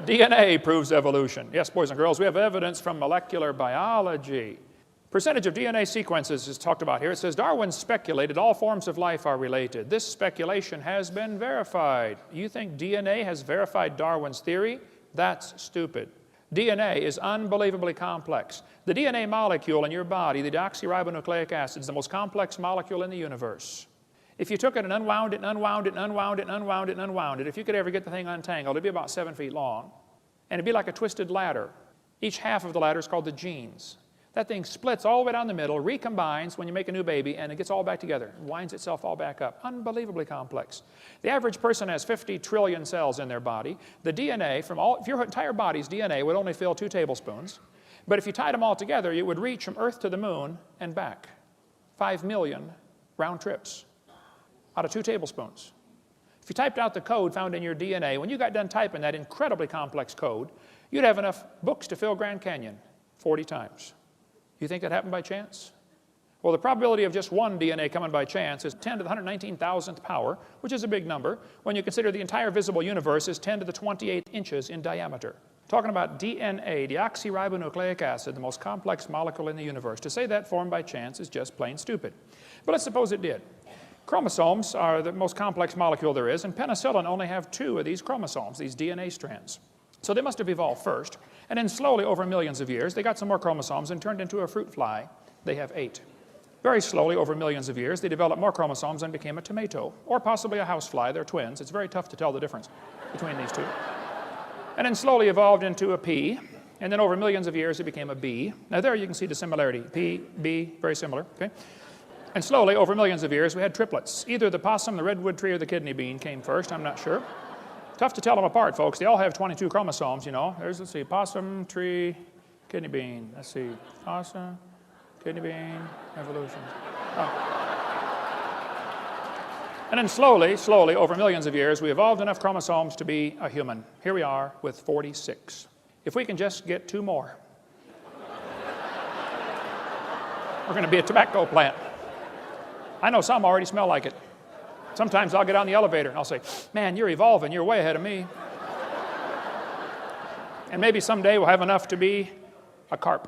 DNA proves evolution. Yes, boys and girls, we have evidence from molecular biology. Percentage of DNA sequences is talked about here. It says Darwin speculated all forms of life are related. This speculation has been verified. You think DNA has verified Darwin's theory? That's stupid. DNA is unbelievably complex. The DNA molecule in your body, the deoxyribonucleic acid, is the most complex molecule in the universe. If you took it and unwound it and unwound it and unwound it and unwound it and unwound it, if you could ever get the thing untangled, it'd be about 7 feet long. And it'd be like a twisted ladder. Each half of the ladder is called the genes. That thing splits all the way down the middle, recombines when you make a new baby, and it gets all back together, and winds itself all back up. Unbelievably complex. The average person has 50 trillion cells in their body. The DNA from if your entire body's DNA would only fill 2 tablespoons. But if you tied them all together, it would reach from Earth to the moon and back. 5 million round trips out of 2 tablespoons. If you typed out the code found in your DNA, when you got done typing that incredibly complex code, you'd have enough books to fill Grand Canyon 40 times. You think that happened by chance? Well, the probability of just one DNA coming by chance is 10 to the 119,000th power, which is a big number, when you consider the entire visible universe is 10 to the 28th inches in diameter. Talking about DNA, deoxyribonucleic acid, the most complex molecule in the universe. To say that formed by chance is just plain stupid. But let's suppose it did. Chromosomes are the most complex molecule there is, and penicillin only have 2 of these chromosomes, these DNA strands. So they must have evolved first, and then slowly over millions of years, they got some more chromosomes and turned into a fruit fly. They have 8. Very slowly over millions of years, they developed more chromosomes and became a tomato, or possibly a housefly. They're twins. It's very tough to tell the difference between these two. And then slowly evolved into a pea, and then over millions of years, it became a bee. Now there you can see the similarity. Pea, bee, very similar, okay? And slowly, over millions of years, we had triplets. Either the possum, the redwood tree, or the kidney bean came first. I'm not sure. Tough to tell them apart, folks. They all have 22 chromosomes, you know. There's, let's see, possum, tree, kidney bean. Let's see, possum, kidney bean, evolution. Oh. And then slowly, over millions of years, we evolved enough chromosomes to be a human. Here we are with 46. If we can just get 2 more, we're going to be a tobacco plant. I know some already smell like it. Sometimes I'll get on the elevator and I'll say, man, you're evolving, you're way ahead of me. And maybe someday we'll have enough to be a carp.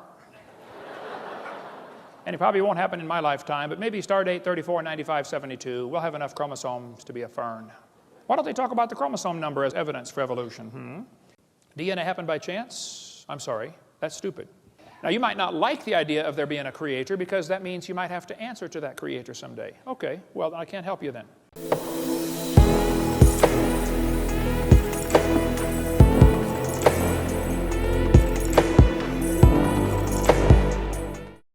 And it probably won't happen in my lifetime, but maybe star date 349572, we'll have enough chromosomes to be a fern. Why don't they talk about the chromosome number as evidence for evolution? DNA happened by chance? I'm sorry, that's stupid. Now, you might not like the idea of there being a creator because that means you might have to answer to that creator someday. Okay, well, I can't help you then.